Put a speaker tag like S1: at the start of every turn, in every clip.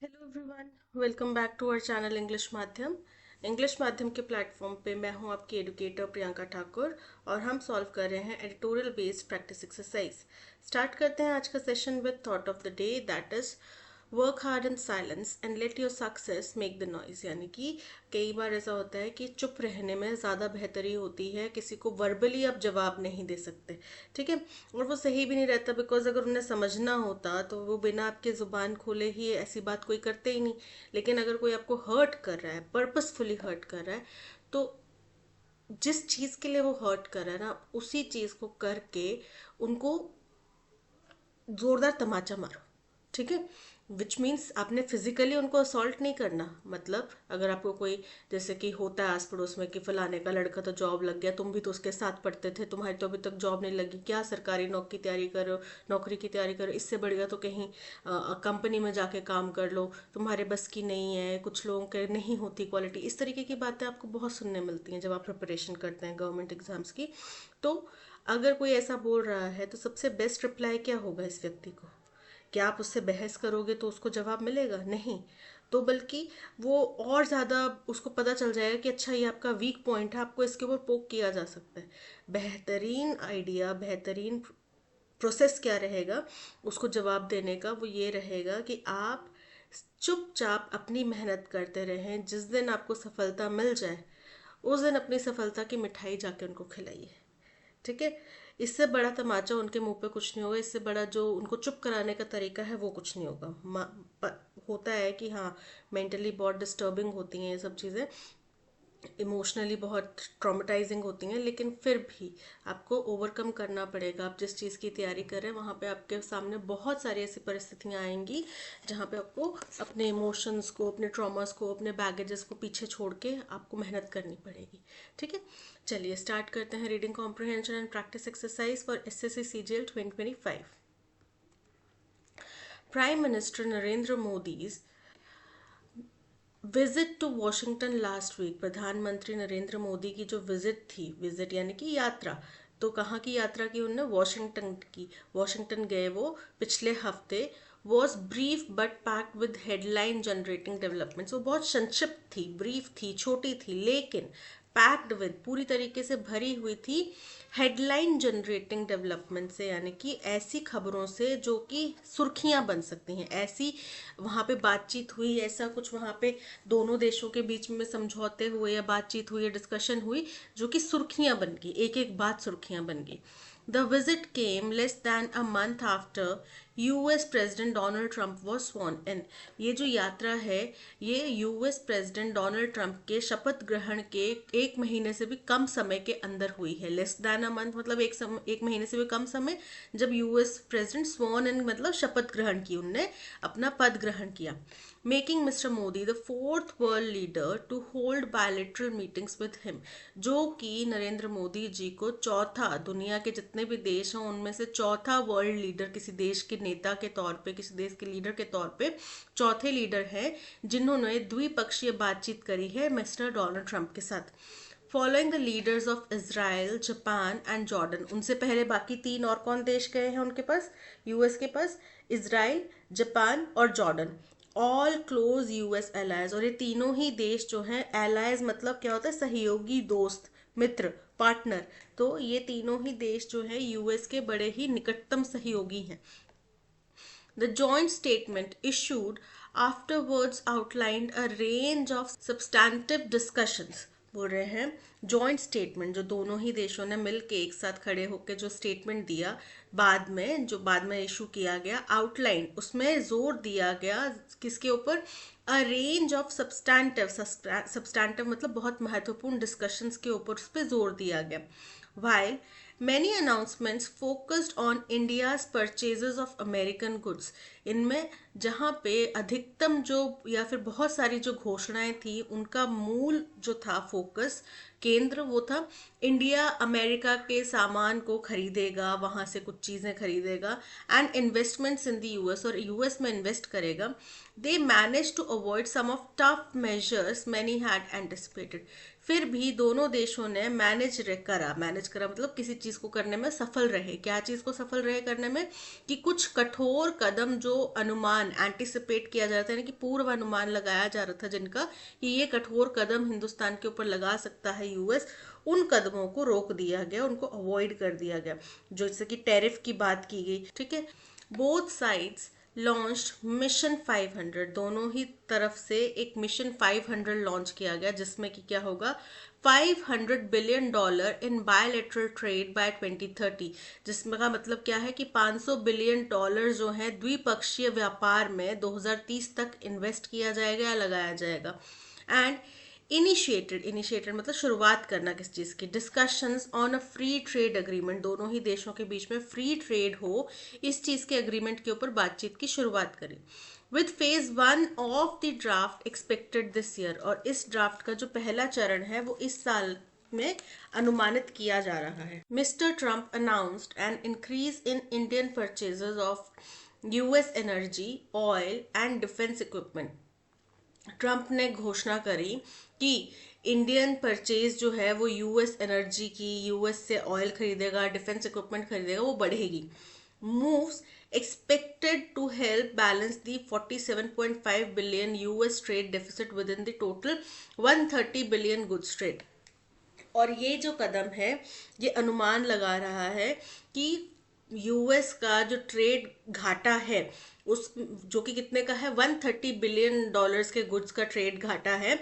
S1: Hello everyone, welcome back to our channel English माध्यम के platform पे मैं हूं आपकी एडुकेटर प्रियंका ठाकुर और हम सॉल्व कर रहे हैं editorial based practice exercise. Start करते हैं आज का session with thought of the day, that is work hard in silence and let your success make the noise. यानी कि कई बार ऐसा होता है कि चुप रहने में ज़्यादा बेहतरी होती है, किसी को वर्बली आप जवाब नहीं दे सकते, ठीक है। और वो सही भी नहीं रहता, बिकॉज अगर उन्हें समझना होता तो वो बिना आपके ज़ुबान खोले ही ऐसी बात कोई करते ही नहीं। लेकिन अगर कोई आपको हर्ट कर रहा है, पर्पसफुली हर्ट कर रहा है, तो जिस चीज़ के लिए वो हर्ट कर रहा है ना, उसी चीज़ को करके उनको जोरदार तमाचा मारो, ठीक है। विच मीन्स आपने फिजिकली उनको असॉल्ट नहीं करना। मतलब अगर आपको कोई, जैसे कि होता है आस पड़ोस में कि फलाने का लड़का तो जॉब लग गया, तुम भी तो उसके साथ पढ़ते थे, तुम्हारी तो अभी तक जॉब नहीं लगी, क्या सरकारी नौकरी की तैयारी करो, इससे बढ़िया तो कहीं कंपनी में जाके काम कर लो, तुम्हारे बस की नहीं है, कुछ लोगों के नहीं होती क्वालिटी। इस तरीके की बातें आपको बहुत सुनने मिलती हैं जब आप प्रिपरेशन करते हैं गवर्नमेंट एग्जाम्स की। तो अगर कोई ऐसा बोल रहा है तो सबसे बेस्ट रिप्लाई क्या होगा इस व्यक्ति को? क्या आप उससे बहस करोगे तो उसको जवाब मिलेगा? नहीं। तो बल्कि वो और ज़्यादा उसको पता चल जाएगा कि अच्छा ये आपका वीक पॉइंट है, आपको इसके ऊपर पोक किया जा सकता है। बेहतरीन आइडिया, बेहतरीन प्रोसेस क्या रहेगा उसको जवाब देने का? वो ये रहेगा कि आप चुपचाप अपनी मेहनत करते रहें, जिस दिन आपको सफलता मिल जाए उस दिन अपनी सफलता की मिठाई जाके उनको खिलाइए, ठीक है। इससे बड़ा तमाचा उनके मुंह पे कुछ नहीं होगा, इससे बड़ा जो उनको चुप कराने का तरीका है वो कुछ नहीं होगा। होता है कि हाँ, मेंटली बहुत डिस्टर्बिंग होती हैं ये सब चीज़ें, इमोशनली बहुत ट्रॉमेटाइजिंग होती हैं, लेकिन फिर भी आपको ओवरकम करना पड़ेगा। आप जिस चीज़ की तैयारी कर रहे हैं वहाँ पे आपके सामने बहुत सारी ऐसी परिस्थितियाँ आएंगी जहाँ पे आपको अपने इमोशंस को, अपने ट्रॉमास को, अपने बैगेजेस को पीछे छोड़ के आपको मेहनत करनी पड़ेगी, ठीक है। चलिए स्टार्ट करते हैं reading comprehension and practice exercise for SSC CGL 2025। Prime minister Narendra Modi's visit to Washington last week. प्रधानमंत्री नरेंद्र मोदी की जो विजिट थी, विजिट यानी कि यात्रा, तो कहाँ की यात्रा की उन्होंने? वॉशिंगटन की। वॉशिंगटन गए वो पिछले हफ्ते। Was brief but packed with headline generating developments. वो बहुत संक्षिप्त थी, ब्रीफ थी, छोटी थी, लेकिन पैक्ड विद, पूरी तरीके से भरी हुई थी हेडलाइन जनरेटिंग डेवलपमेंट से, यानी कि ऐसी खबरों से जो कि सुर्खियां बन सकती हैं। ऐसी वहाँ पे बातचीत हुई, ऐसा कुछ वहाँ पे दोनों देशों के बीच में समझौते हुए या बातचीत हुई या डिस्कशन हुई जो कि सुर्खियां बन गई, एक एक बात सुर्खियां बन गई। The visit came less than a month after US president Donald Trump was sworn in। ये जो यात्रा है ये यूएस प्रेसिडेंट डोनाल्ड ट्रंप के शपथ ग्रहण के एक महीने से भी कम समय के अंदर हुई है। लेस दैन अ मंथ मतलब एक महीने से भी कम समय, जब यूएस प्रेसिडेंट स्वॉन इन मतलब शपथ ग्रहण की, उनने अपना पद ग्रहण किया। Making mister Modi the fourth world leader to hold bilateral meetings with him. जो कि नरेंद्र मोदी जी को चौथा, दुनिया के जितने भी देश हैं उनमें से चौथा वर्ल्ड लीडर, किसी देश के नेता के तौर पे, किसी देश के लीडर के तौर पे चौथे लीडर हैं जिन्होंने द्विपक्षीय बातचीत करी है मिस्टर डोनाल्ड ट्रंप के साथ। Following the leaders of Israel, Japan and Jordan. उनसे पहले बाकी तीन और कौन देश गए हैं उनके पास, यूएस के पास? इसराइल, जापान और Jordan. All close US allies. और ये तीनों ही देश जो हैं, एलाइज मतलब क्या होता है? सहयोगी, दोस्त, मित्र, पार्टनर। तो ये तीनों ही देश जो है यूएस के बड़े ही निकटतम सहयोगी हैं। The joint statement issued afterwards outlined a range of substantive discussions। बोल रहे हैं जॉइंट स्टेटमेंट, जो दोनों ही देशों ने मिल के एक साथ खड़े होकर जो स्टेटमेंट दिया, बाद में इशू किया गया, आउटलाइन, उसमें जोर दिया गया किसके ऊपर? अ रेंज ऑफ सब्सटैंटिव मतलब बहुत महत्वपूर्ण डिस्कशंस के ऊपर उस पर जोर दिया गया। While many announcements focused on India's purchases of American goods। इनमें जहाँ पे अधिकतम जो या फिर बहुत सारी जो घोषणाएं थी उनका मूल जो था फोकस, केंद्र, वो था इंडिया अमेरिका के सामान को खरीदेगा, वहाँ से कुछ चीज़ें खरीदेगा, and investments in the US, और यूएस में इन्वेस्ट करेगा। They manage to avoid some of tough measures many had anticipated. फिर भी दोनों देशों ने मैनेज करा मतलब किसी चीज़ को करने में सफल रहे। क्या चीज़ को सफल रहे करने में? कि कुछ कठोर कदम जो जो अनुमान एंटिसिपेट किया जा रहा था, यानी कि पूर्व अनुमान लगाया जा रहा था जिनका कि ये कठोर कदम हिंदुस्तान के ऊपर लगा सकता है यूएस, उन कदमों को रोक दिया गया, उनको अवॉइड कर दिया गया, जो जैसे कि टैरिफ की बात की गई। ठीक है, बोथ साइड्स लॉन्च्ड मिशन 500, दोनों ही तरफ से एक मिशन 500 लॉन्च किया गया, जिसमें कि क्या होगा, $500 billion in bilateral trade by 2030, जिसमें का मतलब क्या है कि $500 बिलियन जो है द्विपक्षीय व्यापार में 2030 तक इन्वेस्ट किया जाएगा या लगाया जाएगा। एंड इनिशिएटेड मतलब शुरुआत करना किस चीज़ की, discussions on a free trade agreement, दोनों ही देशों के बीच में फ्री ट्रेड हो, इस चीज़ के अग्रीमेंट के ऊपर बातचीत की शुरुआत करी। With phase 1 of the draft expected this year, और इस ड्राफ्ट का जो पहला चरण है वो इस साल में अनुमानित किया जा रहा है। Mister Trump announced an increase in Indian purchases of US energy, oil and defence equipment. Trump ने घोषणा करी कि इंडियन परचेज जो है वो यूएस एनर्जी की, यूएस से ऑयल खरीदेगा, डिफेंस इक्विपमेंट खरीदेगा, वो बढ़ेगी। Moves expected to help balance the 47.5 billion US trade deficit within the total 130 billion goods trade. और ये जो कदम है ये अनुमान लगा रहा है कि यूएस का जो ट्रेड घाटा है उस जो कि कितने का है, $130 बिलियन के गुड्स का ट्रेड घाटा है,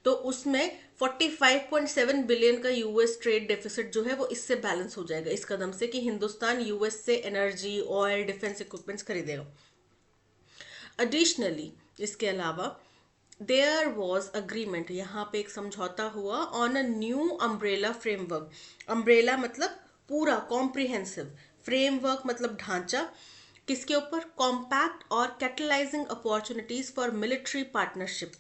S1: तो उसमें 45.7 बिलियन का यूएस ट्रेड डेफिसिट जो है वो इससे बैलेंस हो जाएगा, इस कदम से कि हिंदुस्तान यूएस से एनर्जी, ऑयल, डिफेंस इक्विपमेंट्स खरीदेगा। एडिशनली, इसके अलावा देयर वॉज अग्रीमेंट, यहाँ पे एक समझौता हुआ on a new umbrella framework. Umbrella मतलब पूरा कॉम्प्रिहेंसिव, फ्रेमवर्क मतलब ढांचा, किसके ऊपर, कॉम्पैक्ट और catalysing opportunities for military partnership,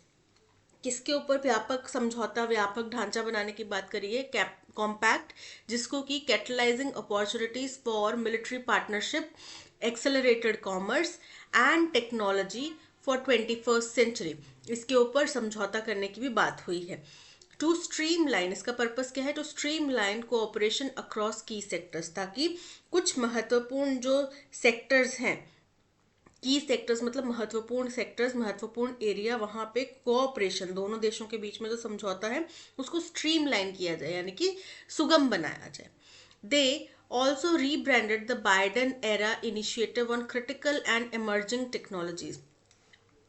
S1: किसके ऊपर व्यापक समझौता, व्यापक ढांचा बनाने की बात करिए, कॉम्पैक्ट, जिसको कि catalysing opportunities for military partnership, accelerated commerce and technology for 21st century, इसके ऊपर समझौता करने की भी बात हुई है। टू स्ट्रीमलाइन, इसका पर्पस क्या है, टू स्ट्रीमलाइन कोऑपरेशन अक्रॉस की सेक्टर्स, ताकि कुछ महत्वपूर्ण जो सेक्टर्स हैं, की सेक्टर्स मतलब महत्वपूर्ण सेक्टर्स, महत्वपूर्ण एरिया, वहां पे कोऑपरेशन, दोनों देशों के बीच में जो समझौता है उसको स्ट्रीमलाइन किया जाए, यानी कि सुगम बनाया जाए। They also rebranded the Biden era initiative on critical and emerging technologies.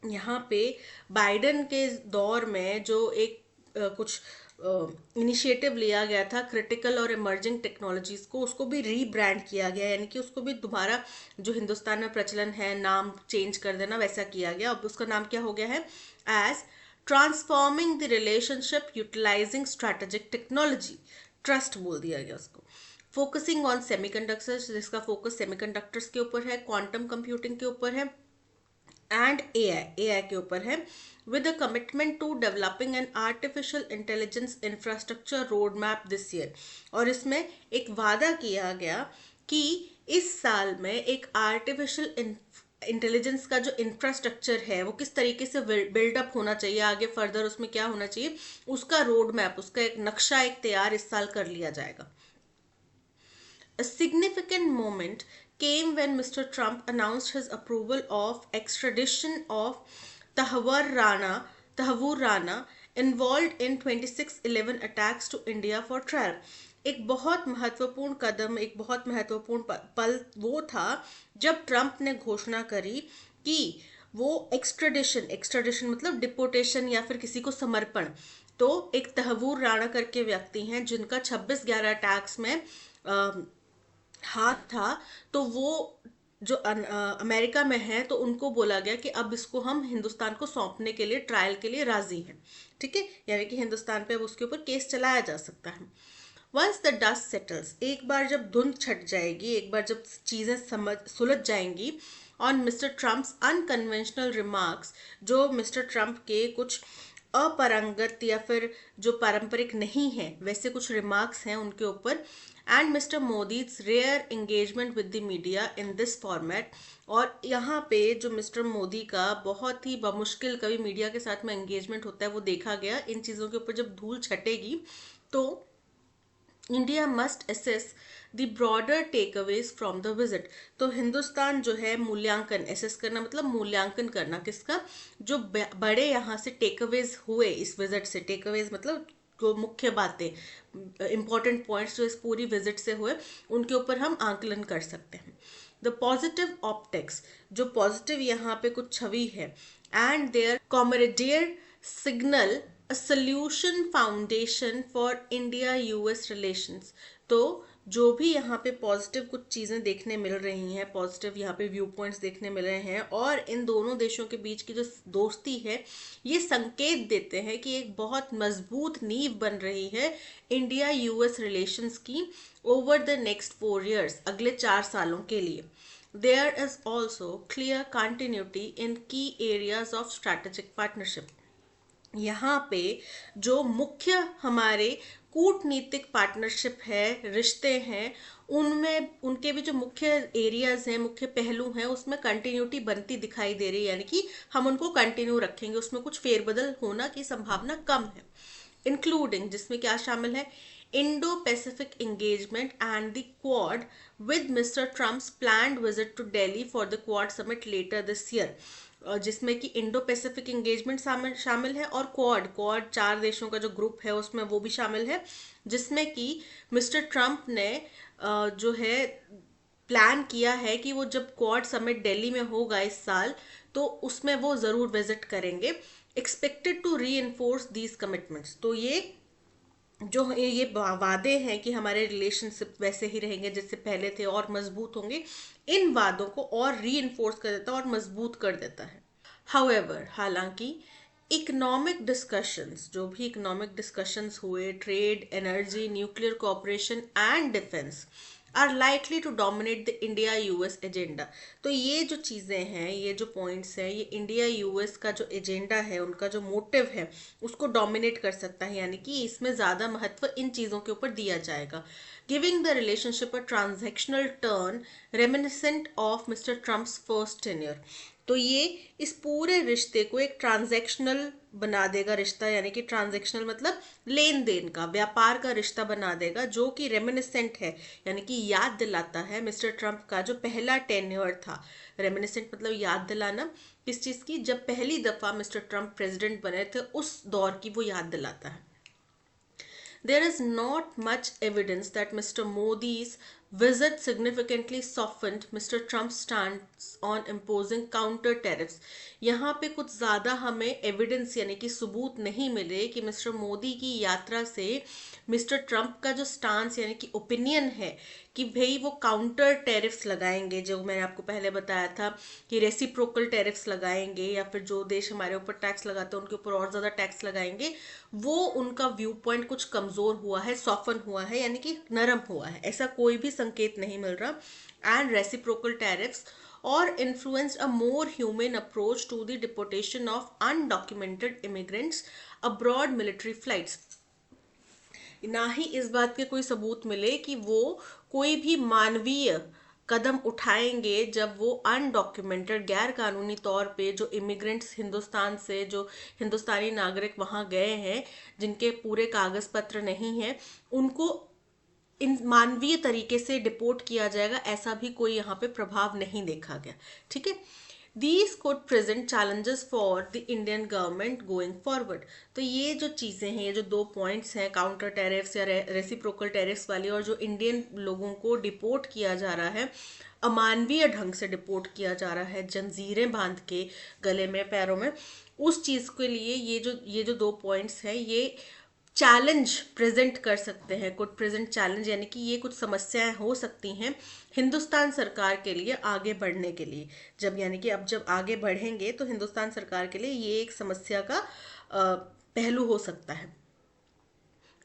S1: यहाँ पे बाइडेन के दौर में जो एक कुछ इनिशिएटिव लिया गया था क्रिटिकल और इमर्जिंग टेक्नोलॉजीज को, उसको भी रीब्रांड किया गया, यानी कि उसको भी दोबारा जो हिंदुस्तान में प्रचलन है नाम चेंज कर देना, वैसा किया गया। अब उसका नाम क्या हो गया है, as transforming the relationship utilising strategic technology, trust बोल दिया गया उसको। फोकसिंग ऑन सेमीकंडक्टर्स, जिसका फोकस सेमीकंडक्टर्स के ऊपर है, क्वांटम कंप्यूटिंग के ऊपर है, एंड एआई के ऊपर है, with a commitment to developing an artificial intelligence infrastructure road map this year. और इसमें एक वादा किया गया कि इस साल में एक आर्टिफिशियल इंटेलिजेंस का जो इंफ्रास्ट्रक्चर है वो किस तरीके से बिल्डअप होना चाहिए, आगे फर्दर उसमें क्या होना चाहिए, उसका रोड मैप, उसका एक नक्शा एक तैयार इस साल कर लिया जाएगा। A significant moment came when Mr. Trump announced his approval of extradition of Tahvur Rana involved in 26/11 attacks to India for trial. एक बहुत महत्वपूर्ण कदम, एक बहुत महत्वपूर्ण पल वो था जब ट्रंप ने घोषणा करी कि वो एक्स्ट्राडिशन मतलब डिपोटेशन या फिर किसी को समर्पण, तो एक तहवूर राणा करके व्यक्ति हैं जिनका 26/11 अटैक्स में हाथ था, तो वो जो अमेरिका में है, तो उनको बोला गया कि अब इसको हम हिंदुस्तान को सौंपने के लिए ट्रायल के लिए राजी हैं। ठीक है, यानी कि हिंदुस्तान पे अब उसके ऊपर केस चलाया जा सकता है। वंस द डस्ट सेटल्स, एक बार जब धुंध छट जाएगी, एक बार जब चीजें सुलझ जाएंगी, on mister Trump's unconventional remarks, जो मिस्टर ट्रंप के कुछ अपरंगत या फिर जो पारंपरिक नहीं है वैसे कुछ रिमार्क्स हैं उनके ऊपर, and mister Modi's rare engagement with the media in this format, और यहाँ पे जो मिस्टर मोदी का बहुत ही बमुश्किल कभी मीडिया के साथ में एंगेजमेंट होता है वो देखा गया। इन चीज़ों के ऊपर जब धूल छटेगी तो India must assess the broader takeaways from the visit. तो हिंदुस्तान जो है मूल्यांकन, असेस करना मतलब मूल्यांकन करना किसका, जो बड़े यहाँ से टेक अवेज हुए इस विजिट से। टेक अवेज मतलब जो मुख्य बातें, इंपॉर्टेंट पॉइंट्स जो इस पूरी विजिट से हुए, उनके ऊपर हम आंकलन कर सकते हैं। द पॉजिटिव ऑप्टिक्स, जो पॉजिटिव यहाँ पे कुछ छवि है, and there camaraderie signal a solution foundation for India US relations. तो जो भी यहाँ पे पॉजिटिव कुछ चीज़ें देखने मिल रही हैं, पॉजिटिव यहाँ पे व्यू पॉइंट्स देखने मिल रहे हैं, और इन दोनों देशों के बीच की जो दोस्ती है, ये संकेत देते हैं कि एक बहुत मजबूत नींव बन रही है इंडिया यूएस रिलेशंस की ओवर द नेक्स्ट 4 years, अगले 4 सालों के लिए। There is also clear continuity in key areas of strategic partnership। यहाँ पे जो मुख्य हमारे कूटनीतिक पार्टनरशिप है, रिश्ते हैं, उनमें उनके भी जो मुख्य एरियाज हैं, मुख्य पहलू हैं, उसमें कंटिन्यूटी बनती दिखाई दे रही है, यानी कि हम उनको कंटिन्यू रखेंगे, उसमें कुछ फेरबदल होना की संभावना कम है। इंक्लूडिंग, जिसमें क्या शामिल है, Indo Pacific engagement and the Quad with mister Trump's planned visit to Delhi for the Quad summit later this year. जिसमें कि इंडो पैसिफिक एंगेजमेंट शामिल है, और क्वाड क्वाड 4 देशों का जो ग्रुप है उसमें वो भी शामिल है, जिसमें कि मिस्टर ट्रम्प ने जो है प्लान किया है कि वो जब क्वाड समिट दिल्ली में होगा इस साल, तो उसमें वो ज़रूर विजिट करेंगे। Expected to reinforce these commitments. तो जो ये वादे हैं कि हमारे रिलेशनशिप वैसे ही रहेंगे जैसे पहले थे और मजबूत होंगे, इन वादों को और री इन्फोर्स कर देता है और मजबूत कर देता है। हाउएवर, हालांकि इकोनॉमिक डिस्कशंस, जो भी इकोनॉमिक डिस्कशंस हुए, trade, energy, nuclear cooperation and defence are likely to dominate the India US agenda. तो ये जो चीज़ें हैं, ये जो पॉइंट्स हैं, ये इंडिया यूएस का जो एजेंडा है, उनका जो मोटिव है, उसको डोमिनेट कर सकता है, यानी कि इसमें ज़्यादा महत्व इन चीज़ों के ऊपर दिया जाएगा। Giving the relationship a transactional turn reminiscent of mister Trump's first tenure. तो ये इस पूरे रिश्ते को एक ट्रांजैक्शनल बना देगा रिश्ता, यानी कि ट्रांजैक्शनल मतलब लेन देन का, व्यापार का रिश्ता बना देगा, जो कि रेमिनिसेंट है, यानी कि याद दिलाता है मिस्टर ट्रम्प का जो पहला टेन्योर था। रेमिनिसेंट मतलब याद दिलाना, किस चीज़ की, जब पहली दफ़ा मिस्टर ट्रम्प प्रेसिडेंट बने थे उस दौर की वो याद दिलाता है। There is not much evidence that Mr. Modi's visit significantly softened Mr. Trump's stance on imposing counter tariffs। यहाँ पे कुछ ज़्यादा हमें एविडेंस यानी कि सबूत नहीं मिले कि मिस्टर मोदी की यात्रा से मिस्टर ट्रंप का जो स्टांस यानी कि ओपिनियन है कि भाई वो काउंटर टैरिफ्स लगाएंगे, जो मैंने आपको पहले बताया था कि रेसिप्रोकल टैरिफ्स लगाएंगे, या फिर जो देश हमारे ऊपर टैक्स लगाते हैं उनके ऊपर और ज़्यादा टैक्स लगाएंगे, वो उनका व्यू पॉइंट कुछ कमज़ोर हुआ है, सॉफन हुआ है, यानी कि नरम हुआ है, ऐसा कोई भी संकेत नहीं मिल रहा। And reciprocal tariffs or influenced a more humane approach to the deportation of undocumented immigrants abroad military flights। ना ही इस बात के कोई सबूत मिले कि वो कोई भी मानवीय कदम उठाएंगे जब वो अनडॉक्यूमेंटेड, गैर कानूनी तौर पे जो इमिग्रेंट्स हिंदुस्तान से, जो हिंदुस्तानी नागरिक वहाँ गए हैं जिनके पूरे कागज पत्र नहीं हैं, उनको इन मानवीय तरीके से डिपोर्ट किया जाएगा, ऐसा भी कोई यहाँ पे प्रभाव नहीं देखा गया। ठीक है, these could present challenges for the Indian government going forward. तो ये जो चीज़ें हैं, ये जो 2 पॉइंट्स हैं, काउंटर टैरिफ्स या रेसिप्रोकल टैरिफ्स वाली, और जो इंडियन लोगों को डिपोर्ट किया जा रहा है, अमानवीय ढंग से डिपोर्ट किया जा रहा है, जंजीरें बांध के गले में पैरों में, उस चीज़ के लिए ये जो 2 पॉइंट्स हैं, ये चैलेंज प्रेजेंट कर सकते हैं, कुछ प्रेजेंट चैलेंज, यानी कि ये कुछ समस्याएं हो सकती हैं हिंदुस्तान सरकार के लिए आगे बढ़ने के लिए। जब यानी कि अब जब आगे बढ़ेंगे तो हिंदुस्तान सरकार के लिए ये एक समस्या का पहलू हो सकता है।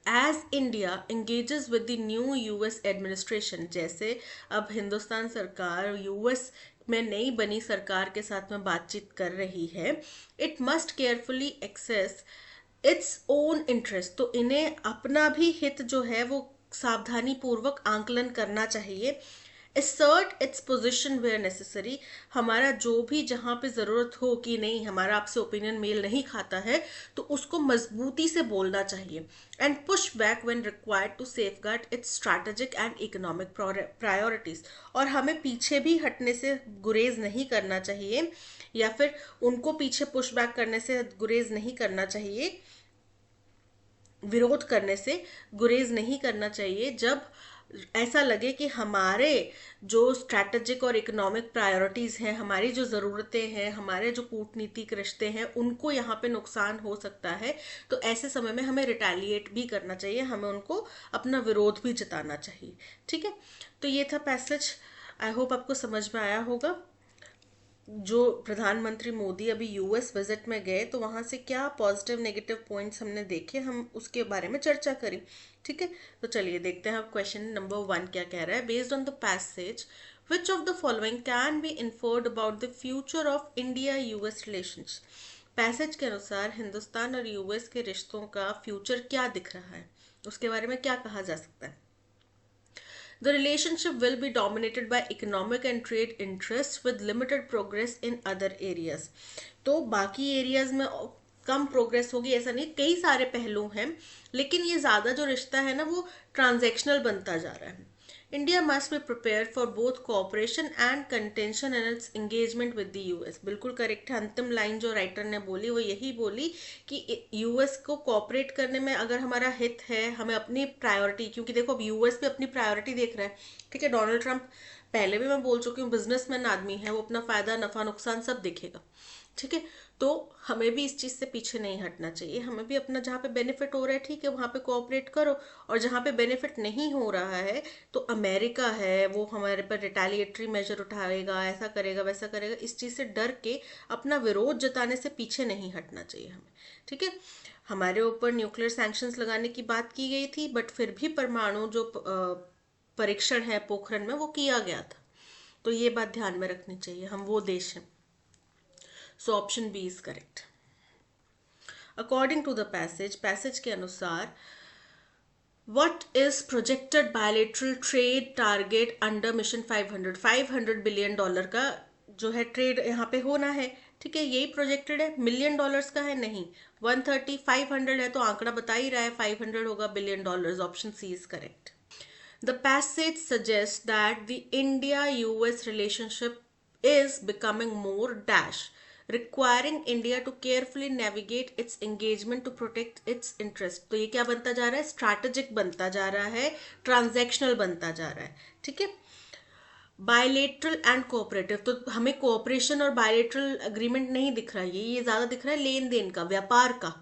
S1: As India engages with the new US administration, जैसे अब हिंदुस्तान सरकार यूएस में नई बनी सरकार के साथ में बातचीत कर रही है, it must carefully access its own interest. तो इन्हें अपना भी हित जो है वो सावधानी पूर्वक आंकलन करना चाहिए। assert its position where necessary, हमारा जो भी जहाँ पे ज़रूरत हो कि नहीं हमारा आपसे ओपिनियन मेल नहीं खाता है तो उसको मजबूती से बोलना चाहिए, and push back when required to safeguard its strategic and economic priorities, और हमें पीछे भी हटने से गुरेज नहीं करना चाहिए या फिर उनको पीछे पुश बैक करने से गुरेज नहीं करना चाहिए, विरोध करने से गुरेज नहीं करना चाहिए जब ऐसा लगे कि हमारे जो स्ट्रैटेजिक और इकोनॉमिक प्रायोरिटीज हैं, हमारी जो ज़रूरतें हैं, हमारे जो कूटनीतिक रिश्ते हैं, उनको यहाँ पे नुकसान हो सकता है। तो ऐसे समय में हमें रिटेलिएट भी करना चाहिए, हमें उनको अपना विरोध भी जताना चाहिए। ठीक है, तो ये था पैसेज। आई होप आपको समझ में आया होगा। जो प्रधानमंत्री मोदी अभी यूएस विजिट में गए तो वहां से क्या पॉजिटिव नेगेटिव पॉइंट्स हमने देखे, हम उसके बारे में चर्चा करी। ठीक है, तो चलिए देखते हैं अब क्वेश्चन नंबर 1 क्या कह रहा है। Based on the passage which of the following can be inferred about the future of India US relations. Passage के अनुसार हिंदुस्तान और यूएस के रिश्तों का फ्यूचर क्या दिख रहा है, उसके बारे में क्या कहा जा सकता है। The relationship will be dominated by economic and trade interests with limited progress in other areas. तो बाकी एरियाज में कम प्रोग्रेस होगी ऐसा नहीं, कई सारे पहलू हैं, लेकिन ये ज़्यादा जो रिश्ता है ना वो ट्रांजैक्शनल बनता जा रहा है। India must be prepare for both cooperation and contention and it's engagement with the US. बिल्कुल करेक्ट है, अंतिम लाइन जो राइटर ने बोली वो यही बोली कि यूएस को कोऑपरेट करने में अगर हमारा हित है, हमें अपनी प्रायोरिटी, क्योंकि देखो अब यूएस भी अपनी प्रायोरिटी देख रहा है। ठीक है, डोनाल्ड ट्रंप, पहले भी मैं बोल चुकी हूँ, बिजनेसमैन आदमी है, वो अपना फायदा नफा नुकसान सब देखेगा। ठीक है, तो हमें भी इस चीज़ से पीछे नहीं हटना चाहिए, हमें भी अपना जहाँ पे बेनिफिट हो रहा है ठीक है वहाँ पे कोऑपरेट करो, और जहाँ पे बेनिफिट नहीं हो रहा है तो अमेरिका है वो हमारे पर रिटेलिएटरी मेजर उठाएगा, ऐसा करेगा वैसा करेगा, इस चीज़ से डर के अपना विरोध जताने से पीछे नहीं हटना चाहिए हमें। ठीक है, हमारे ऊपर न्यूक्लियर सैंक्शंस लगाने की बात की गई थी, बट फिर भी परमाणु जो परीक्षण है पोखरण में वो किया गया था, तो ये बात ध्यान में रखनी चाहिए, हम वो देश हैं। So option B is correct. According to the passage के अनुसार what is projected bilateral trade target under Mission 500? $500 billion का जो है ट्रेड यहाँ पे होना है। ठीक है, यही प्रोजेक्टेड है, मिलियन डॉलर्स का है नहीं, 130 500 है तो आंकड़ा बता ही रहा है 500 होगा billion dollars. Option C is correct. The passage suggests that the India-US relationship is becoming more dash, requiring India to carefully navigate its engagement to protect its interest. तो ये क्या बनता जा रहा है, स्ट्रैटेजिक बनता जा रहा है, ट्रांजैक्शनल बनता जा रहा है। ठीक है, बायलेटरल एंड कोऑपरेटिव, तो हमें कोऑपरेशन और बायलेटरल अग्रीमेंट नहीं दिख रहा है, ये ज़्यादा दिख रहा है लेन देन का, व्यापार का।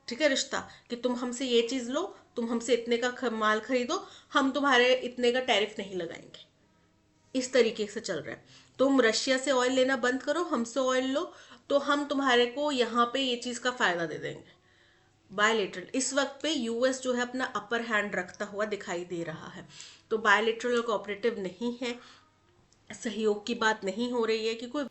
S1: ठीक है, रिश्ता कि तुम हमसे ये चीज़ लो, तुम हमसे इतने का माल खरीदो, हम तुम्हारे इतने का टैरिफ नहीं लगाएंगे, इस तरीके से चल रहा है। तुम रशिया से ऑयल लेना बंद करो, हमसे ऑयल लो, तो हम तुम्हारे को यहाँ पे ये चीज़ का फायदा दे देंगे। बायलेटरल, इस वक्त पे यूएस जो है अपना अपर हैंड रखता हुआ दिखाई दे रहा है, तो बायलेटरल और कोऑपरेटिव नहीं है, सहयोग की बात नहीं हो रही है कि कोई।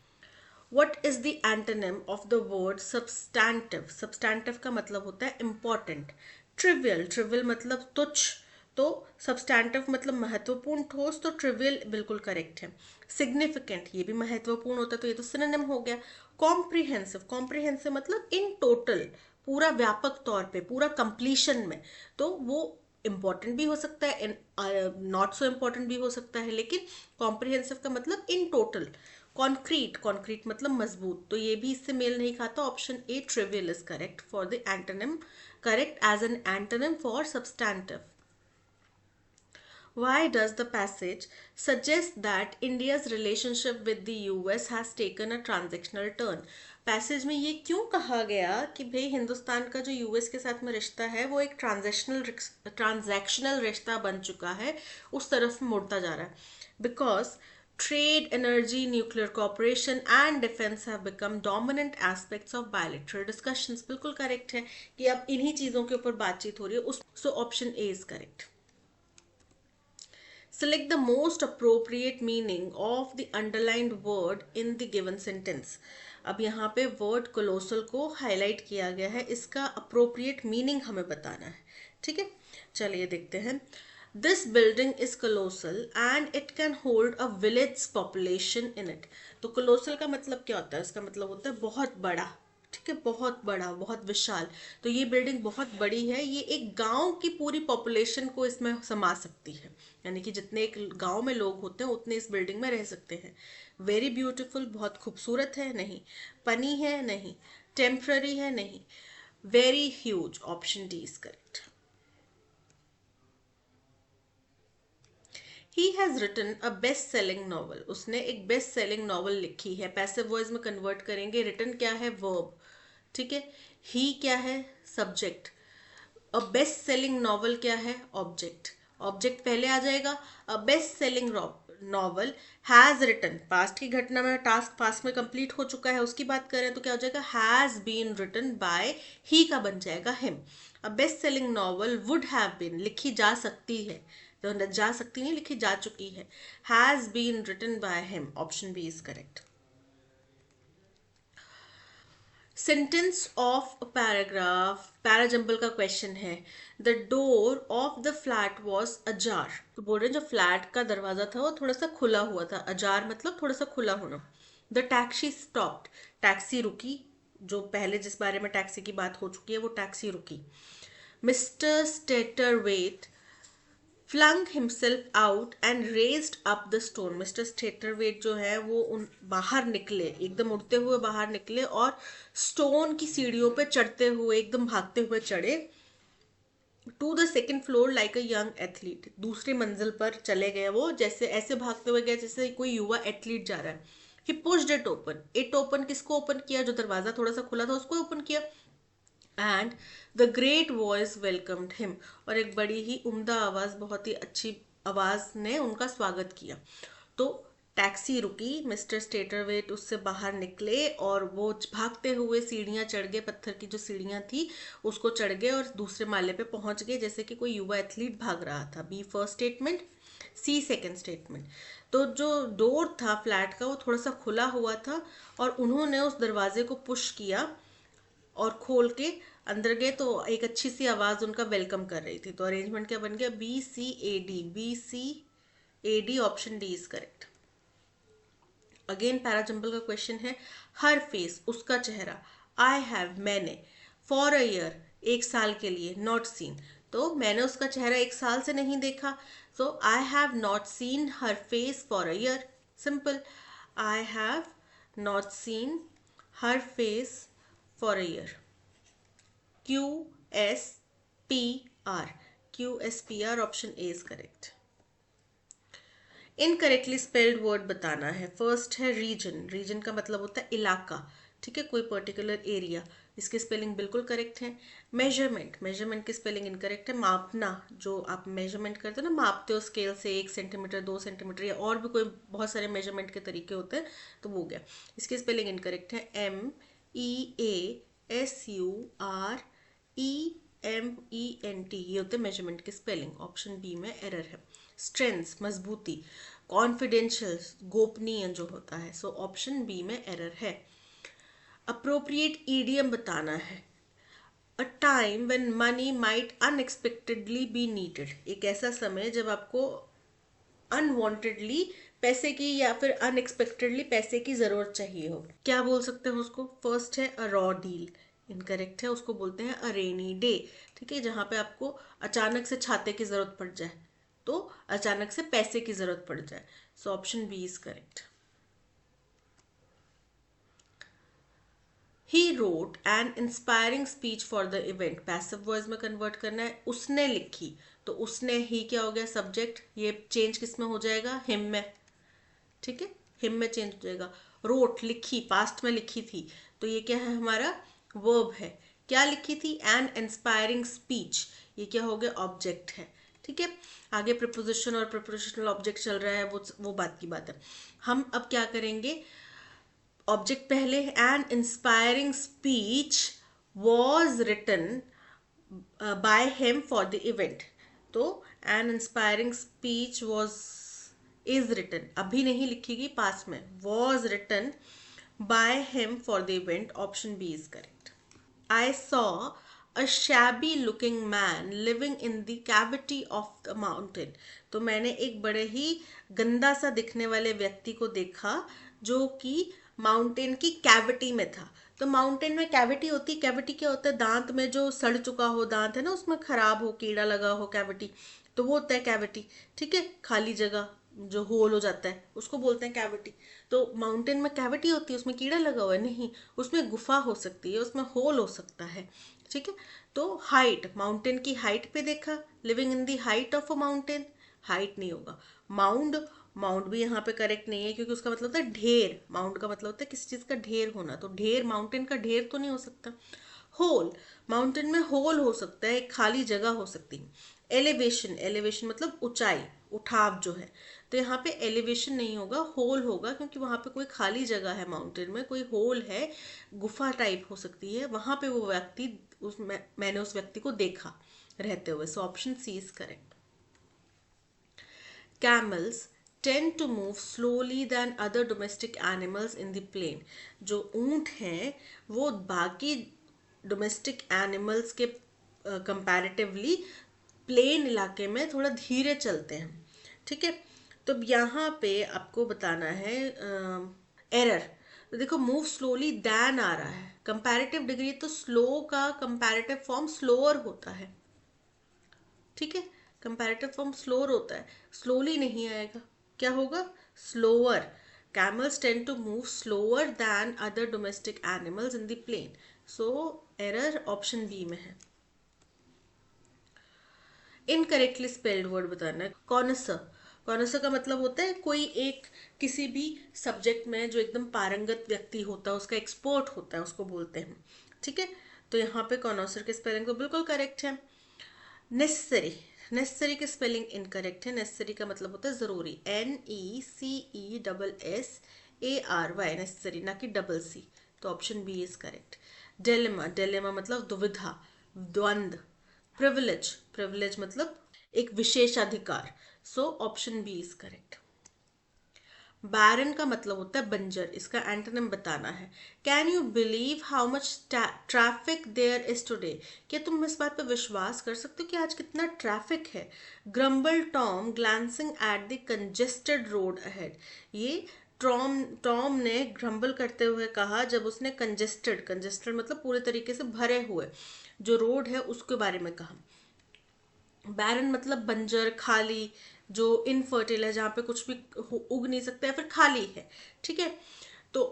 S1: What is the antonym of the word substantive? Substantive का मतलब होता है important, trivial, trivial मतलब तुच्छ, तो substantive मतलब महत्वपूर्ण ठोस, तो trivial बिल्कुल करेक्ट है। significant ये भी महत्वपूर्ण होता है तो ये तो synonym हो गया। comprehensive, comprehensive मतलब in total, पूरा व्यापक तौर पे, पूरा completion में, तो वो इम्पॉर्टेंट भी हो सकता है, नॉट सो इम्पॉर्टेंट भी हो सकता है, लेकिन कॉम्प्रिहेंसिव का मतलब इन टोटल। कॉन्क्रीट, कॉन्क्रीट मतलब मजबूत, तो ये भी इससे मेल नहीं खाता। Option A trivial is correct for the antonym, correct as an antonym for substantive. Why does the passage suggest that India's relationship with the US has taken a transactional turn? Passage में ये क्यों कहा गया कि भाई हिंदुस्तान का जो US के साथ में रिश्ता है वो एक ट्रांजैक्शनल रिश्ता बन चुका है, उस तरफ मुड़ता जा रहा है। Because trade, energy, nuclear cooperation and defense have become dominant aspects of bilateral discussions. बिल्कुल करेक्ट है कि अब इन्हीं चीज़ों के ऊपर बातचीत हो रही है, उस so option A is correct. Select the most appropriate meaning of the underlined word in the given sentence. अब यहाँ पे वर्ड कोलोसल को हाईलाइट किया गया है, इसका अप्रोप्रिएट मीनिंग हमें बताना है। ठीक है, चलिए देखते हैं। This building is colossal and it can hold a village population in it. तो कोलोसल का मतलब क्या होता है? इसका मतलब होता है बहुत बड़ा, ठीक है, बहुत बड़ा, बहुत विशाल। तो ये बिल्डिंग बहुत बड़ी है, ये एक गांव की पूरी पॉपुलेशन को इसमें समा सकती है, यानी कि जितने एक गांव में लोग होते हैं उतने इस बिल्डिंग में रह सकते हैं। वेरी ब्यूटीफुल, बहुत खूबसूरत है, नहीं। फनी है, नहीं। टेम्पररी है, नहीं। Very huge, option D is correct. He has written a best selling novel, उसने एक बेस्ट सेलिंग नॉवल लिखी है। पैसिव वॉइस में कन्वर्ट करेंगे, रिटन क्या है? वर्ब, ठीक है। ही क्या है? Subject. A best selling novel क्या है? ऑब्जेक्ट। ऑब्जेक्ट पहले आ जाएगा। A best selling novel has written, past की घटना में, टास्क पास्ट में कंप्लीट हो चुका है, उसकी बात करें तो क्या हो जाएगा? Has been written by, he का बन जाएगा him. A best selling novel would have been, लिखी जा सकती है, तो जा सकती नहीं, लिखी जा चुकी है। Has been written by him, option B is correct. Sentence of paragraph, parajumble का क्वेश्चन है। The door of the flat was ajar, तो बोल रहे हैं जो फ्लैट का दरवाजा था वो थोड़ा सा खुला हुआ था। अजार मतलब थोड़ा सा खुला होना। द टैक्सी स्टॉप्ड, टैक्सी रुकी, जो पहले जिस बारे में टैक्सी की बात हो चुकी है वो टैक्सी रुकी। Mister Satterthwaite flung himself out and raised up the stone, mister Satterthwaite जो है वो उन बाहर निकले, एकदम उड़ते हुए बाहर निकले और स्टोन की सीढ़ियों पे चढ़ते हुए, एकदम भागते हुए चढ़े। To the second floor like a young athlete, दूसरी मंजिल पर चले गए वो, जैसे ऐसे भागते हुए गए जैसे कोई युवा एथलीट जा रहा है। He pushed it open, it open किसको ओपन किया? जो दरवाजा थोड़ा सा खुला था उसको ओपन किया। And the great voice welcomed him, और एक बड़ी ही उम्दा आवाज, बहुत ही अच्छी आवाज ने उनका स्वागत किया। तो टैक्सी रुकी, मिस्टर स्टेटरवेट उससे बाहर निकले और वो भागते हुए सीढ़ियां चढ़ गए, पत्थर की जो सीढ़ियां थी उसको चढ़ गए और दूसरे माले पे पहुंच गए, जैसे कि कोई युवा एथलीट भाग रहा था। बी फर्स्ट स्टेटमेंट, सी सेकेंड स्टेटमेंट। तो जो डोर था फ्लैट का वो थोड़ा सा खुला हुआ था और उन्होंने उस दरवाजे को पुश किया और खोल के अंदर गए, तो एक अच्छी सी आवाज उनका वेलकम कर रही थी। तो अरेंजमेंट क्या बन गया? B C A D, B C A D, option D is correct. Again parajumble का क्वेश्चन है। हर फेस, उसका चेहरा। आई हैव, मैंने। फॉर अ ईयर, एक साल के लिए। नॉट सीन, तो मैंने उसका चेहरा एक साल से नहीं देखा। So I have not seen her face for a year. Simple, I have not seen her face for a year. Q S P R, Q S P R, option A is correct. Incorrectly spelled word बताना है। First है reason, reason का मतलब होता है इलाका, ठीक है, कोई पर्टिकुलर एरिया, इसकी स्पेलिंग बिल्कुल करेक्ट है। मेजरमेंट, मेजरमेंट की स्पेलिंग इनकरेक्ट है। मापना, जो आप मेजरमेंट करते हो ना, मापते हो स्केल से 1 सेंटीमीटर, 2 सेंटीमीटर, या और भी कोई बहुत सारे मेजरमेंट के तरीके होते हैं, तो वो गया। इसकी स्पेलिंग इनकरेक्ट है। MEASUREMENT, ये होते हैं मेजरमेंट की स्पेलिंग, ऑप्शन बी में एरर है। स्ट्रेंथ, मजबूती। कॉन्फिडेंशियल, गोपनीय जो होता है, सो ऑप्शन बी में एरर है। अप्रोप्रिएट ईडियम बताना है। A time when money might unexpectedly be needed, एक ऐसा समय जब आपको अनवांटेडली पैसे की या फिर अनएक्सपेक्टेडली पैसे की जरूरत चाहिए हो। क्या बोल सकते हैं उसको? फर्स्ट है अ रॉ डील, इनकरेक्ट है, उसको बोलते हैं अ रेनी डे, ठीक है, जहां पे आपको अचानक से छाते की जरूरत पड़ जाए, तो अचानक से पैसे की जरूरत पड़ जाए। So option B is correct. He wrote an inspiring speech for the event, passive voice में कन्वर्ट करना है। उसने लिखी, तो उसने ही क्या हो गया? सब्जेक्ट, ये चेंज किस में हो जाएगा? हिम में, ठीक है, हिम में चेंज हो जाएगा। रोट, लिखी, पास्ट में लिखी थी, तो ये क्या है? हमारा वर्ब है। क्या लिखी थी? एन इंस्पायरिंग स्पीच, ये क्या हो गया? ऑब्जेक्ट है, ठीक है। आगे प्रिपोजिशन और प्रिपोजिशनल ऑब्जेक्ट चल रहा है, वो बात की बात है। हम अब क्या करेंगे? ऑब्जेक्ट पहले, an inspiring speech was written by him for the event, तो an inspiring speech was is written, अभी नहीं लिखी पास में, was written by him for the event, option B is correct. I saw a shabby looking man living in the cavity of the mountain. तो मैंने एक बड़े ही गंदा सा दिखने वाले व्यक्ति को देखा जो कि माउंटेन की कैविटी में था। तो माउंटेन में कैविटी होती है, कैविटी क्या होता है, दांत में जो सड़ चुका हो दांत है ना, उसमें खराब हो, कीड़ा लगा हो कैविटी, तो वो होता है कैविटी। ठीक है, खाली जगह जो होल हो जाता है उसको बोलते हैं कैविटी। तो माउंटेन में कैविटी होती है, उसमें कीड़ा लगा हुआ है नहीं, उसमें गुफा हो सकती है, उसमें होल हो सकता है। ठीक है, तो हाइट, माउंटेन की हाइट पे देखा, living in the height of a mountain, height नहीं होगा। माउंड, माउंड भी यहाँ पे करेक्ट नहीं है क्योंकि उसका मतलब होता है ढेर, माउंड का मतलब होता है किसी चीज का ढेर होना, तो ढेर, माउंटेन का ढेर तो नहीं हो सकता। होल, माउंटेन में होल हो सकता है, एक खाली जगह हो सकती है। एलिवेशन, एलिवेशन मतलब ऊंचाई, उठाव जो है, तो यहाँ पे एलिवेशन नहीं होगा, होल होगा, क्योंकि वहां पे कोई खाली जगह है, माउंटेन में कोई होल है, गुफा टाइप हो सकती है, वहां पे वो व्यक्ति, मैंने उस व्यक्ति को देखा रहते हुए। So option C is correct. Camels tend to move slowly than other domestic animals in the plain. जो ऊंट हैं वो बाकी डोमेस्टिक एनिमल्स के कंपैरेटिवली प्लेन इलाके में थोड़ा धीरे चलते हैं। ठीक है, तो अब यहाँ पे आपको बताना है एरर। तो देखो मूव स्लोली दैन आ रहा है, कंपैरेटिव डिग्री, तो स्लो का कंपैरेटिव फॉर्म स्लोअर होता है। ठीक है, कंपैरेटिव फॉर्म स्लोअर होता है, स्लोली नहीं आएगा, क्या होगा, slower. Camels tend to move slower than other domestic animals in the plain. So error option B में है। इनकरेक्टली स्पेल्ड वर्ड बताना है। कॉनसर, कॉनसर का मतलब होता है कोई एक किसी भी सब्जेक्ट में जो एकदम पारंगत व्यक्ति होता है, उसका एक्सपर्ट होता है, उसको बोलते हैं। ठीक है, तो यहाँ पे कॉनसर के स्पेलिंग तो बिल्कुल करेक्ट है। नेसेसरी, नेसेसरी की स्पेलिंग इनकरेक्ट है। नेसेसरी का मतलब होता है जरूरी, NECESSARY, नेसेसरी, ना कि डबल सी। तो option B is correct. Dilemma, dilemma मतलब दुविधा, द्वंद। प्रिविलेज, प्रिविलेज मतलब एक विशेषाधिकार। So option B is correct. Barren का मतलब होता है बंजर, इसका एंटोनिम बताना है। Can you believe how much traffic there is today. क्या तुम इस बात पर विश्वास कर सकते हो कि आज कितना ट्रैफिक है। Grumble Tom glancing at the congested road ahead. ये टॉम, टॉम ने ग्रम्बल करते हुए कहा जब उसने कंजेस्टेड, कंजेस्टेड मतलब पूरे तरीके से भरे हुए जो रोड है उसके बारे में कहा। बैरन मतलब बंजर, खाली, जो इनफर्टिल है, जहाँ पे कुछ भी उग नहीं सकता है, फिर खाली है। ठीक है, तो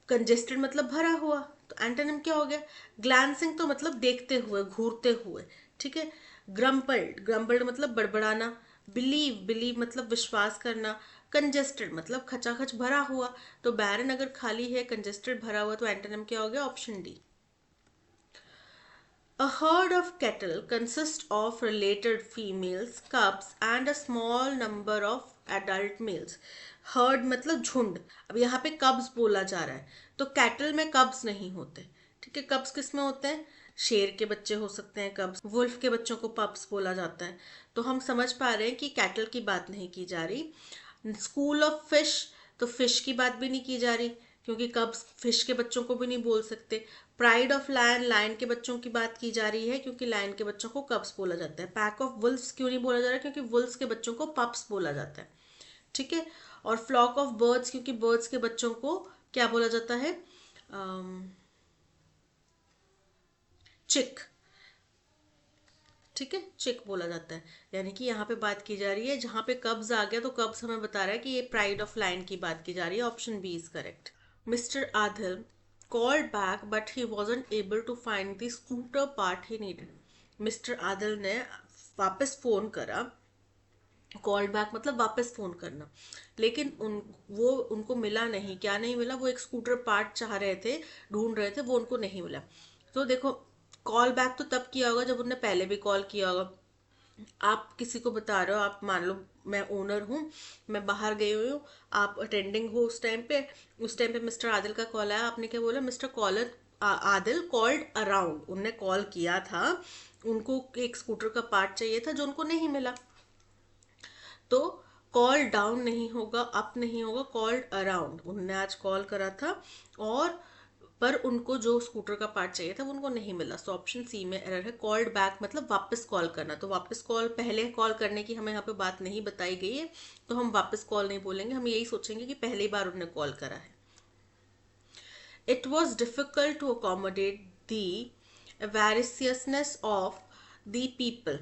S1: कंजेस्टेड मतलब भरा हुआ, तो एंटोनिम क्या हो गया, ग्लैंसिंग तो मतलब देखते हुए, घूरते हुए। ठीक है, ग्रम्पल्ड, ग्रम्पल्ड मतलब बड़बड़ाना। बिलीव, बिलीव मतलब विश्वास करना। कंजेस्टेड मतलब खचाखच भरा हुआ। तो बैरन अगर खाली है, कंजेस्टेड भरा हुआ, तो एंटोनिम क्या हो गया, option D. A herd of cattle consists of related females, cubs, and a small number of adult males. Heard मतलब झुंड। अब यहाँ पे कब्स बोला जा रहा है, तो कैटल में कब्स नहीं होते। ठीक है, कब्स किस में होते हैं, शेर के बच्चे हो सकते हैं कब्स, वुल्फ के बच्चों को पप्स बोला जाता है। तो हम समझ पा रहे हैं कि कैटल की बात नहीं की जा रही। स्कूल ऑफ फिश, तो फिश की बात भी नहीं की जा रही क्योंकि कब्स फिश के बच्चों को भी नहीं बोल सकते। प्राइड ऑफ लायन, लायन के बच्चों की बात की जा रही है क्योंकि लायन के बच्चों को कब्स बोला जाता है। पैक ऑफ वुल्फ्स क्यों नहीं बोला जा रहा है, क्योंकि वुल्फ्स के बच्चों को पप्स बोला जाता है। ठीक है, और फ्लॉक ऑफ बर्ड्स, क्योंकि बर्ड्स के बच्चों को क्या बोला जाता है, चिक। ठीक है, चिक बोला जाता है। यानी कि यहाँ पे बात की जा रही है, जहां पे कब्ज आ गया तो कब्ज हमें बता रहा है कि ये प्राइड ऑफ लाइन की बात की जा रही है। Option B is correct. Mister Adil called back but he wasn't able to find the scooter part he needed. Mister Adil ने वापस फोन करा, कॉल्ड बैक मतलब वापस फोन करना, लेकिन वो उनको मिला नहीं। क्या नहीं मिला, वो एक स्कूटर पार्ट चाह रहे थे, ढूंढ रहे थे, वो उनको नहीं मिला। तो देखो, कॉल बैक तो तब किया होगा जब उनने पहले भी कॉल किया होगा। आप किसी को बता रहे हो, आप मान लो मैं ओनर हूँ, मैं बाहर गई हुई हूँ, आप अटेंडिंग हो उस टाइम पे, उस टाइम पे मिस्टर आदिल का कॉल आया, आपने क्या बोला, mister caller Adil called around, उनने कॉल किया था, उनको एक स्कूटर का पार्ट चाहिए था जो उनको नहीं मिला। तो कॉल डाउन नहीं होगा, अप नहीं होगा, कॉल्ड अराउंड, उन्होंने आज कॉल करा था और पर उनको जो स्कूटर का पार्ट चाहिए था वो उनको नहीं मिला। सो ऑप्शन सी में एरर है। कॉल्ड बैक मतलब वापस कॉल करना, तो वापस कॉल, पहले कॉल करने की हमें यहाँ पे बात नहीं बताई गई है, तो हम वापस कॉल नहीं बोलेंगे, हम यही सोचेंगे कि पहली बार उन्होंने कॉल करा है। It was difficult to accommodate the avariciousness of the people.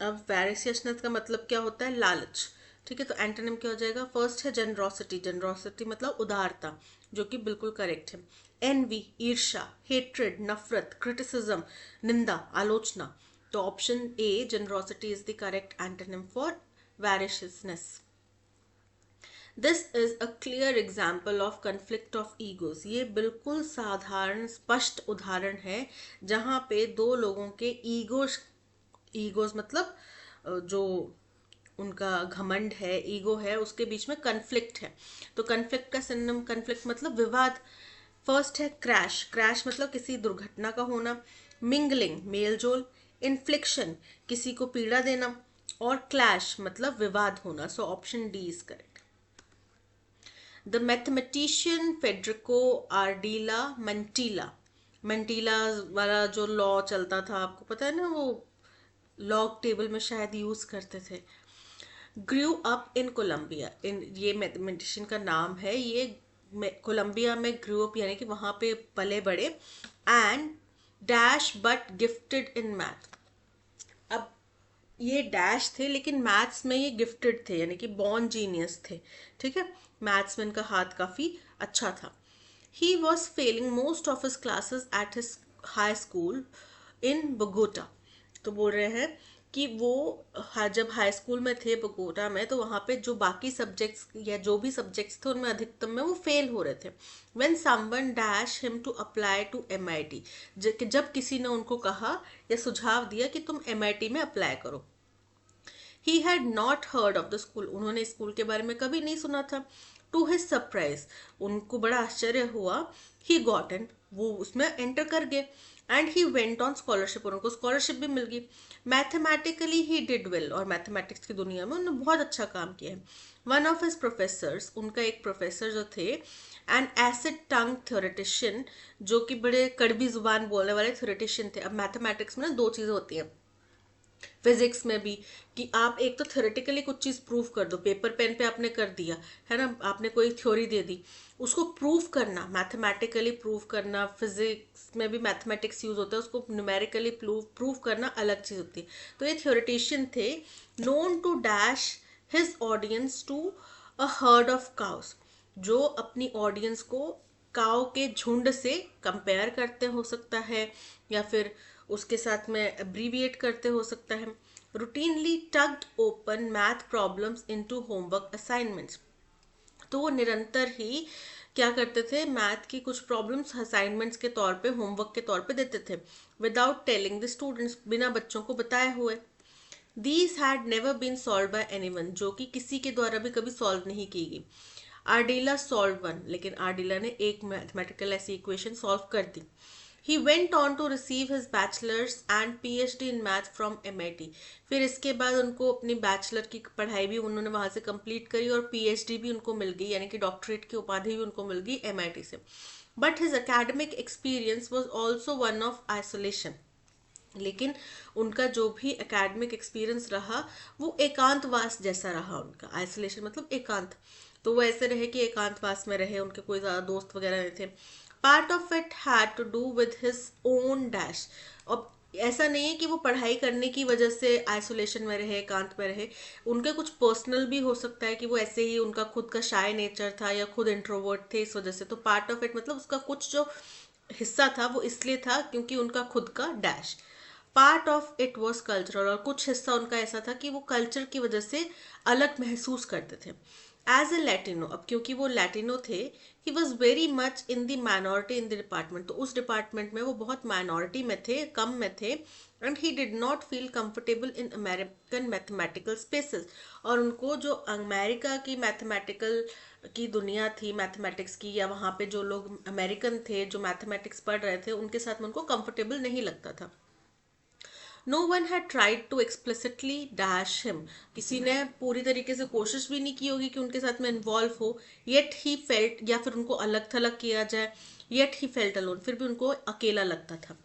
S1: अब variciousness का मतलब क्या होता है? लालच। ठीक है, तो एंटोनिम क्या हो जाएगा? फर्स्ट है जनरोसिटी, जनरोसिटी मतलब उदारता, जो कि बिल्कुल करेक्ट है। एनवी ईर्षा, हेट्रेड नफरत, क्रिटिसिज्म निंदा, आलोचना, तो option A generosity is the correct antonym for variciousness. This is a clear example of conflict of egos. ये बिल्कुल साधारण स्पष्ट उदाहरण है जहाँ पे दो लोगों के ईगोज, ईगोज मतलब जो उनका घमंड है, ईगो है, उसके बीच में कन्फ्लिक्ट है। तो कन्फ्लिक्ट का सिनोनिम, कन्फ्लिक्ट मतलब विवाद। फर्स्ट है क्रैश, क्रैश मतलब किसी दुर्घटना का होना। मिंगलिंग मेलजोल। इन्फ्लिक्शन किसी को पीड़ा देना। और क्लैश मतलब विवाद होना। सो option D is correct. The mathematician Federico Ardila Mantilla, मंटीला वाला जो लॉ चलता था, आपको पता है ना, वो लॉग टेबल में शायद यूज करते थे। ग्रू अप इन कोलंबिया, इन ये मैथमेटिशियन का नाम है, ये कोलंबिया में ग्रू अप यानी कि वहां पे पले बड़े। And dash but gifted in math. अब ये डैश थे लेकिन मैथ्स में ये गिफ्टेड थे, यानी कि बॉर्न जीनियस थे। ठीक है, मैथ्स में इनका हाथ काफी अच्छा था। He was failing most of his classes at his high school in Bogota. तो बोल रहे हैं कि वो जब हाई स्कूल में थे बगोटा में, तो वहाँ पे जो बाकी सब्जेक्ट्स या जो भी सब्जेक्ट्स थे उनमें अधिकतम में वो फेल हो रहे थे। When someone dash him to apply to MIT, जब किसी ने उनको कहा या सुझाव दिया कि तुम MIT में अप्लाई करो। He had not heard of the school, उन्होंने स्कूल के बारे में कभी नहीं सुना था। टू हिज सरप्राइज, उनको बड़ा आश्चर्य हुआ, ही गॉट इन, वो उसमें एंटर कर गए। And he went on scholarship, और उनको स्कॉलरशिप भी मिल गई। मैथमेटिकली ही डिड वेल, और मैथमेटिक्स की दुनिया में उन्होंने बहुत अच्छा काम किया है। वन ऑफ हिज प्रोफेसर्स, उनका एक प्रोफेसर जो थे, एन एसिड टंग थ्योरेटिशियन, जो कि बड़े कड़वी जुबान बोलने वाले थ्योरेटिशियन थे। अब मैथमेटिक्स में ना दो चीजें होती हैं, फिजिक्स में भी, कि आप एक तो थ्योरेटिकली कुछ चीज प्रूव कर दो, पेपर पेन पे आपने कर दिया है ना, आपने कोई थ्योरी दे दी, उसको प्रूव करना, मैथमेटिकली प्रूव करना। फिजिक्स में भी मैथमेटिक्स यूज होता है, उसको न्यूमेरिकली प्रूव करना अलग चीज होती है। तो ये थ्योरेटिशियन थे, known to dash his audience to a herd of cows, जो अपनी ऑडियंस को काव के झुंड से कंपेयर करते हो सकता है, या फिर उसके साथ में अब्रीविएट करते हो सकता है। Routinely tugged open math problems into homework assignments, तो वो निरंतर ही क्या करते थे, मैथ की कुछ प्रॉब्लम्स असाइनमेंट्स के तौर पे, होमवर्क के तौर पे देते थे, विदाउट टेलिंग द स्टूडेंट्स, बिना बच्चों को बताए हुए। These had never been solve by anyone, जो कि किसी के द्वारा भी कभी सॉल्व नहीं की गई। आर्डिला सॉल्व वन, लेकिन आर्डिला ने एक मैथमेटिकल ऐसी इक्वेशन सॉल्व कर दी। He went on to receive his bachelor's and PhD in math from MIT. फिर इसके बाद उनको अपनी बैचलर की पढ़ाई भी उन्होंने वहां से कंप्लीट करी, और PhD भी उनको मिल गई, यानी कि डॉक्टरेट की उपाधि भी उनको मिल गई MIT से। But his academic experience was also one of isolation, लेकिन उनका जो भी एकेडमिक एक्सपीरियंस रहा वो एकांतवास जैसा रहा। उनका आइसोलेशन मतलब एकांत, तो वो ऐसे रहे कि एकांतवास में रहे, उनके कोई ज़्यादा दोस्त वगैरह नहीं थे। Part of it had to do with his own dash, अब ऐसा नहीं है कि वो पढ़ाई करने की वजह से आइसोलेशन में रहे, एकांत में रहे, उनके कुछ पर्सनल भी हो सकता है कि वो ऐसे ही, उनका खुद का शाय नेचर था या खुद इंट्रोवर्ट थे, इस वजह से। तो पार्ट ऑफ इट मतलब उसका कुछ जो हिस्सा था वो इसलिए था क्योंकि उनका खुद का dash. Part of it was cultural, और कुछ हिस्सा उनका ऐसा था कि वो कल्चर की वजह से अलग महसूस करते थे। एज ए लैटिनो, अब क्योंकि वो लैटिनो थे, he was very much in the minority in the department, तो उस डिपार्टमेंट में वो बहुत माइनॉरिटी में थे, कम में थे। And he did not feel comfortable in American mathematical spaces, और उनको जो अमेरिका की मैथमेटिकल की दुनिया थी, मैथमेटिक्स की, या वहाँ पे जो लोग अमेरिकन थे जो मैथमेटिक्स पढ़ रहे थे, उनके साथ में उनको कंफर्टेबल नहीं लगता था। No one had tried to explicitly dash him, किसी ने पूरी तरीके से कोशिश भी नहीं की होगी कि उनके साथ में इन्वॉल्व हो। येट ही फेल्ट, या फिर उनको अलग थलग किया जाए। येट ही फेल्ट अलोन, फिर भी उनको अकेला लगता था.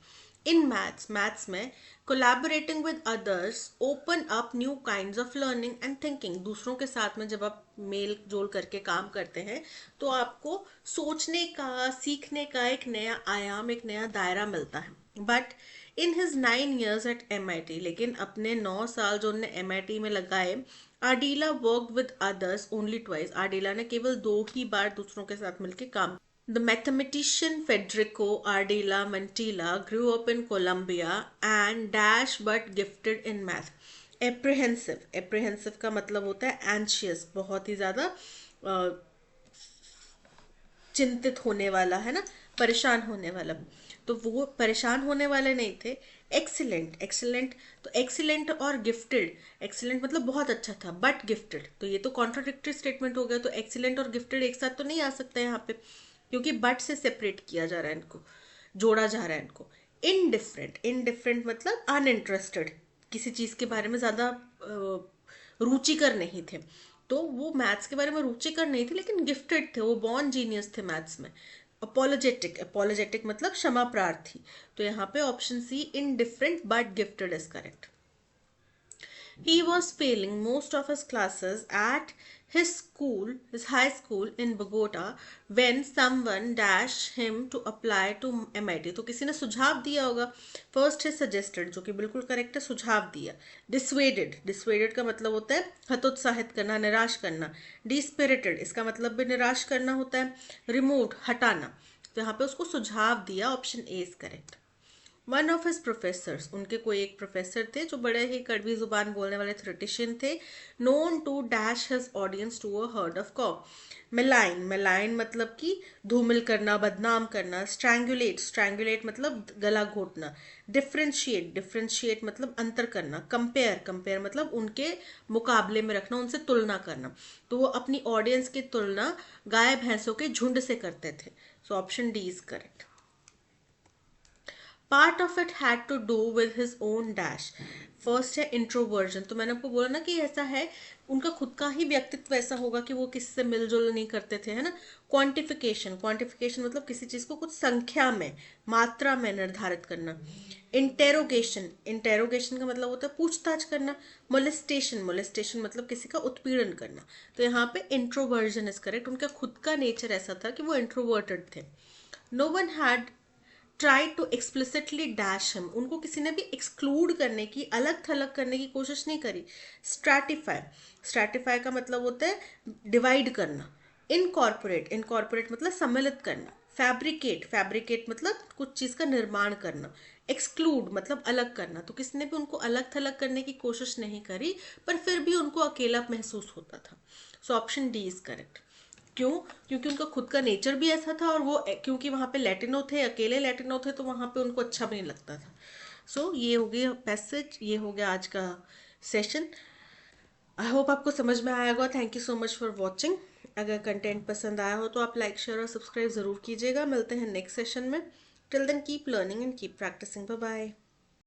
S1: इन मैथ्स में collaborating with others open up new kinds of learning and thinking. दूसरों के साथ में जब आप मेल जोल करके काम करते हैं तो आपको सोचने का, सीखने का एक नया आयाम, एक नया दायरा मिलता है. But in his 9 years at MIT, लेकिन अपने 9 साल जो उन्होंने MIT में लगाए, Adila work with others only twice. Adila ने केवल 2 ही बार दूसरों के साथ मिलकर काम. The mathematician Federico Ardila Mantilla grew up in Colombia and dash but gifted in math. Apprehensive का मतलब होता है anxious, बहुत ही ज़्यादा चिंतित होने वाला, है ना, परेशान होने वाला. तो वो परेशान होने वाले नहीं थे. एक्सीलेंट, तो एक्सीलेंट और गिफ्टेड, एक्सीलेंट मतलब बहुत अच्छा था, बट गिफ्टेड, तो ये तो कॉन्ट्राडिक्टरी स्टेटमेंट हो गया. तो एक्सीलेंट और गिफ्टेड एक साथ तो नहीं आ सकता यहाँ पे, क्योंकि बट से सेपरेट किया जा रहा है इनको, जोड़ा जा रहा है इनको. इनडिफरेंट मतलब अनइंटरेस्टेड, किसी चीज़ के बारे में ज़्यादा रुचिकर नहीं थे. तो वो मैथ्स के बारे में रुचिकर नहीं थे, लेकिन गिफ्टेड थे, वो बॉर्न जीनियस थे मैथ्स में. अपोलोजेटिक मतलब क्षमा प्रार्थी. तो यहाँ पे option C, indifferent but gifted, is correct. He was failing most of his classes at his high school in Bogota, when someone dashed him to apply to MIT. तो किसी ने सुझाव दिया होगा. First is suggested, जो कि बिल्कुल correct है, सुझाव दिया. Dissuaded का मतलब होता है हतोत्साहित करना, निराश करना. Dispirited, इसका मतलब भी निराश करना होता है. Removed, हटाना. तो यहाँ पे उसको सुझाव दिया. Option A is correct. One of his professors, उनके कोई एक प्रोफेसर थे जो बड़े ही कड़वी जुबान बोलने वाले थ्योरेटिशियन थे. Known to dash his audience to a herd of cow. मेलाइन मतलब कि धूमिल करना, बदनाम करना. स्ट्रैंगुलेट मतलब गला घोटना. डिफ्रेंशिएट मतलब अंतर करना. कंपेयर मतलब उनके मुकाबले में रखना, उनसे तुलना करना. तो वो अपनी ऑडियंस की तुलना गाय भैंसों के झुंड से करते थे. So option D is correct. Part of it had to do with his own dash. First है इंट्रोवर्जन. तो मैंने आपको बोला ना कि ऐसा है, उनका खुद का ही व्यक्तित्व ऐसा होगा कि वो किसी से मिलजुल नहीं करते थे, है ना. क्वांटिफिकेशन मतलब किसी चीज को कुछ संख्या में, मात्रा में निर्धारित करना. इंटेरोगेशन का मतलब होता है पूछताछ करना. मोलेस्टेशन मतलब किसी का उत्पीड़न करना. तो यहाँ पे इंट्रोवर्जन इज करेक्ट. उनका खुद का नेचर ऐसा था कि वो इंट्रोवर्टेड थे. No one had try to explicitly dash him. उनको किसी ने भी एक्सक्लूड करने की, अलग थलग करने की कोशिश नहीं करी. स्ट्रैटिफाई का मतलब होता है डिवाइड करना. इनकॉर्पोरेट मतलब सम्मिलित करना. फैब्रिकेट मतलब कुछ चीज़ का निर्माण करना. एक्सक्लूड मतलब अलग करना. तो किसी ने भी उनको अलग थलग करने की कोशिश नहीं करी, पर फिर भी उनको अकेला महसूस होता था. सो ऑप्शन डी इज करेक्ट. क्यों? क्योंकि उनका खुद का नेचर भी ऐसा था, और वो क्योंकि वहाँ पे लैटिनो थे, अकेले लैटिनो थे, तो वहाँ पे उनको अच्छा भी नहीं लगता था. सो ये हो गया पैसेज, ये हो गया आज का सेशन. आई होप आपको समझ में आया होगा. Thank you so much for watching. अगर कंटेंट पसंद आया हो तो आप लाइक, शेयर और सब्सक्राइब ज़रूर कीजिएगा. मिलते हैं नेक्स्ट सेशन में. Till then keep learning and keep practicing. Bye bye.